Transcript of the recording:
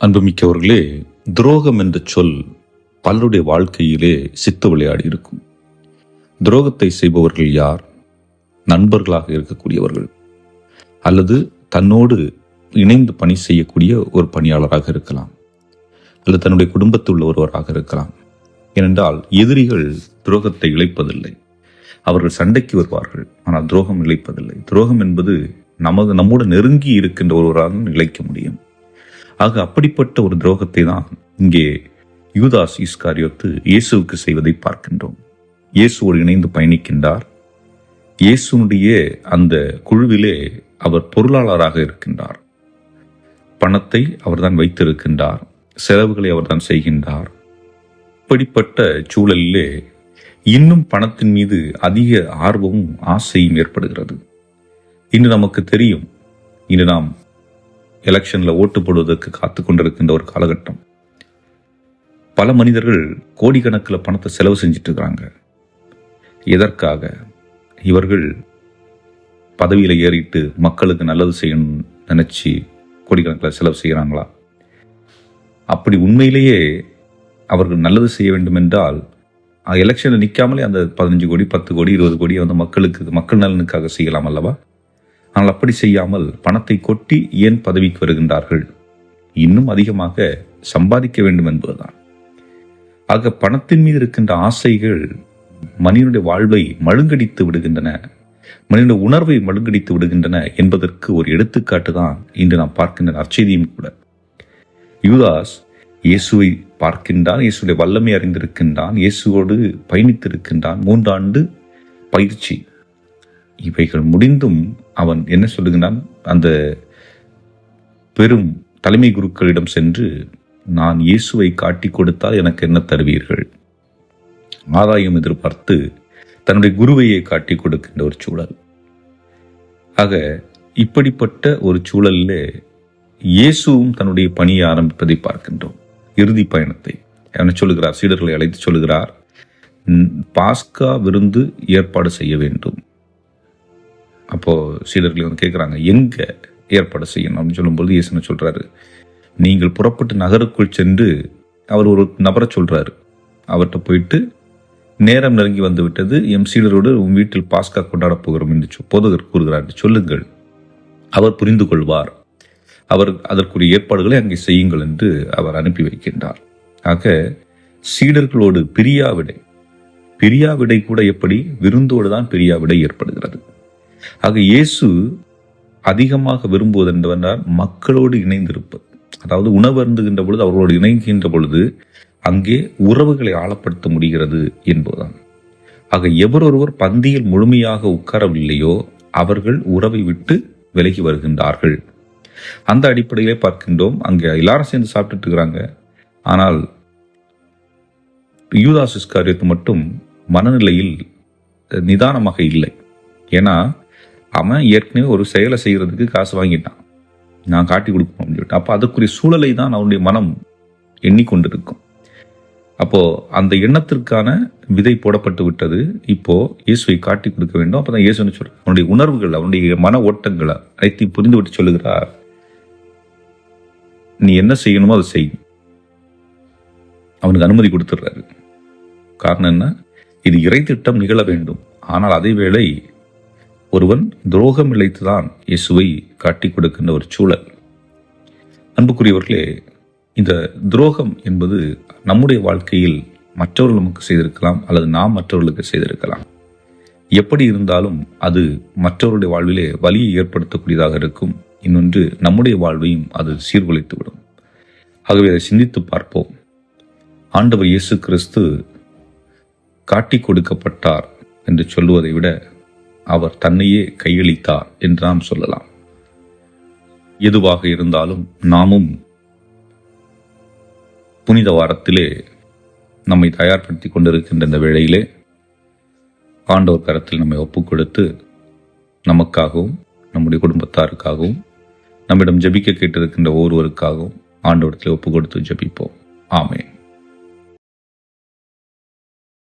அன்புமிக்கவர்களே, துரோகம் என்ற சொல் பலருடைய வாழ்க்கையிலே சித்து விளையாடி இருக்கும். துரோகத்தை செய்பவர்கள் யார்? நண்பர்களாக இருக்கக்கூடியவர்கள், அல்லது தன்னோடு இணைந்து பணி செய்யக்கூடிய ஒரு பணியாளராக இருக்கலாம், அல்லது தன்னுடைய குடும்பத்தில் உள்ள ஒருவராக இருக்கலாம். ஏனென்றால் எதிரிகள் துரோகத்தை இழைப்பதில்லை. அவர்கள் சண்டைக்கு வருவார்கள், ஆனால் துரோகம் இழைப்பதில்லை. துரோகம் என்பது நம்மோடு நெருங்கி இருக்கின்ற ஒருவராக இழைக்க முடியும். ஆக அப்படிப்பட்ட ஒரு துரோகத்தை தான் இங்கே யூதாஸ் இஸ்காரியோத்து இயேசுவுக்கு செய்வதை பார்க்கின்றோம். இயேசுவோடு இணைந்து பயணிக்கின்றார். இயேசுனுடைய அந்த குழுவிலே அவர் பொருளாளராக இருக்கின்றார். பணத்தை அவர்தான் வைத்திருக்கின்றார், செலவுகளை அவர்தான் செய்கின்றார். இப்படிப்பட்ட சூழலிலே இன்னும் பணத்தின் மீது அதிக ஆர்வமும் ஆசையும் ஏற்படுகிறது. இன்று நமக்கு தெரியும், இன்று நாம் எலெக்ஷன்ல ஓட்டு போடுவதற்கு காத்து கொண்டிருக்கின்ற ஒரு காலகட்டம். பல மனிதர்கள் கோடிக்கணக்கில் பணத்தை செலவு செஞ்சிட்டு இருக்கிறாங்க. எதற்காக? இவர்கள் பதவியில ஏறிட்டு மக்களுக்கு நல்லது செய்யணும் நினைச்சு கோடிக்கணக்கில் செலவு செய்கிறாங்களா? அப்படி உண்மையிலேயே அவர்கள் நல்லது செய்ய வேண்டும் என்றால் எலெக்ஷன்ல நிற்காமலே அந்த 15 கோடி 10 கோடி 20 கோடி வந்து மக்கள் நலனுக்காக செய்யலாம் அல்லவா? ஆனால் அப்படி செய்யாமல் பணத்தை கொட்டி ஏன் பதவிக்கு வருகின்றார்கள்? இன்னும் அதிகமாக சம்பாதிக்க வேண்டும் என்பதுதான். ஆக பணத்தின் மீது இருக்கின்ற ஆசைகள் மனிதனுடைய வாழ்வை மழுங்கடித்து விடுகின்றன, மனிதனுடைய உணர்வை மழுங்கடித்து விடுகின்றன என்பதற்கு ஒரு எடுத்துக்காட்டு தான் இன்று நாம் பார்க்கின்ற நற்செய்தியும் கூட. யூதாஸ் இயேசுவை பார்க்கின்றான், இயேசுடைய வல்லமை அறிந்திருக்கின்றான், இயேசுவோடு பயணித்திருக்கின்றான். 3 ஆண்டு பயிற்சி. இவைகள் முடிந்தும் அவன் என்ன சொல்லுகிறான்? அந்த பெரும் தலைமை குருக்களிடம் சென்று, நான் இயேசுவை காட்டி கொடுத்தால் எனக்கு என்ன தருவீர்கள்? ஆதாயம் எதிர்பார்த்து தன்னுடைய குருவையை காட்டி கொடுக்கின்ற ஒரு சூழல். ஆக இப்படிப்பட்ட ஒரு சூழலில் இயேசுவும் தன்னுடைய பணியை ஆரம்பிப்பதை பார்க்கின்றோம். இறுதி பயணத்தை என்ன சொல்லுகிறார்? சீடர்களை அழைத்து சொல்லுகிறார், பாஸ்கா விருந்து ஏற்பாடு செய்ய வேண்டும். அப்போ சீடர்கள் வந்து கேட்குறாங்க, எங்க ஏற்பாடு செய்யணும் அப்படின்னு சொல்லும்போது இயேசு சொல்றாரு, நீங்கள் புறப்பட்டு நகருக்குள் சென்று, அவர் ஒரு நபரை சொல்றாரு, அவர்கிட்ட போயிட்டு, நேரம் நெருங்கி வந்து விட்டது, எம் சீடரோடு உன் வீட்டில் பாஸ்கா கொண்டாட போகிறோம் என்று போதகர் கூறுகிறார், சொல்லுங்கள், அவர் புரிந்து கொள்வார், அவர் அதற்குரிய ஏற்பாடுகளை அங்கே செய்யுங்கள் என்று அவர் அனுப்பி வைக்கின்றார். ஆக சீடர்களோடு பிரியாவிடை கூட எப்படி? விருந்தோடு தான் பிரியாவிடை ஏற்படுகிறது. ஆக இயேசு அதிகமாக விரும்புவது என்றால் மக்களோடு இணைந்திருப்பது. அதாவது உணவு அருந்துகின்ற பொழுது, அவர்களோடு இணைகின்ற பொழுது அங்கே உறவுகளை ஆழப்படுத்த முடிகிறது என்பதுதான். ஆக எவரொருவர் பந்தியில் முழுமையாக உட்காரவில்லையோ அவர்கள் உறவை விட்டு விலகி வருகின்றார்கள். அந்த அடிப்படையிலே பார்க்கின்றோம். அங்கே எல்லாரும் சேர்ந்து சாப்பிட்டுட்டு இருக்கிறாங்க. ஆனால் யூதாஸ் இஸ்காரியோத்து மட்டும் மனநிலையில் நிதானமாக இல்லை. ஏன்னா அவன் ஏற்கனவே ஒரு செயலை செய்யறதுக்கு காசு வாங்கிட்டான், நான் காட்டி கொடுக்கணும் அப்படின்னு சொல்லிட்டு. அப்போ அதற்குரிய சூழலை தான் அவனுடைய மனம் எண்ணிக்கொண்டிருக்கும். அப்போ அந்த எண்ணத்திற்கான விதை போடப்பட்டு விட்டது. இப்போ இயேசுவை காட்டி கொடுக்க வேண்டும். அப்பதான் இயேசு சொல்றார், அவனுடைய உணர்வுகள், அவனுடைய மன ஓட்டங்களை அனைத்தையும் புரிந்து விட்டு சொல்லுகிறார், நீ என்ன செய்யணுமோ அதை செய். அவனுக்கு அனுமதி கொடுத்துடுறாரு. காரணம் என்ன? இது இறை திட்டம் நிகழ வேண்டும். ஆனால் அதே வேளை ஒருவன் துரோகம் இழைத்துதான் இயேசுவை காட்டி கொடுக்கின்ற ஒரு சூழல். அன்புக்குரியவர்களே, இந்த துரோகம் என்பது நம்முடைய வாழ்க்கையில் மற்றவர்கள் நமக்கு செய்திருக்கலாம், அல்லது நாம் மற்றவர்களுக்கு செய்திருக்கலாம். எப்படி இருந்தாலும் அது மற்றவருடைய வாழ்விலே வலியை ஏற்படுத்தக்கூடியதாக இருக்கும். இன்னொன்று, நம்முடைய வாழ்வையும் அது சீர்குலைத்துவிடும். ஆகவே அதை சிந்தித்து பார்ப்போம். ஆண்டவர் இயேசு கிறிஸ்து காட்டி கொடுக்கப்பட்டார் என்று சொல்லுவதை விட அவர் தன்னையே கையளித்தார் என்று நாம் சொல்லலாம். எதுவாக இருந்தாலும் நாமும் புனித வாரத்திலே நம்மை தயார்படுத்தி கொண்டிருக்கின்ற இந்த வேளையிலே ஆண்டவர் கரத்தில் நம்மை ஒப்புக் கொடுத்து, நமக்காகவும் நம்முடைய குடும்பத்தாருக்காகவும் நம்மிடம் ஜெபிக்க கேட்டிருக்கின்ற ஒவ்வொருவருக்காகவும் ஆண்டவரத்தில் ஒப்புக் கொடுத்து ஜெபிப்போம். ஆமென்.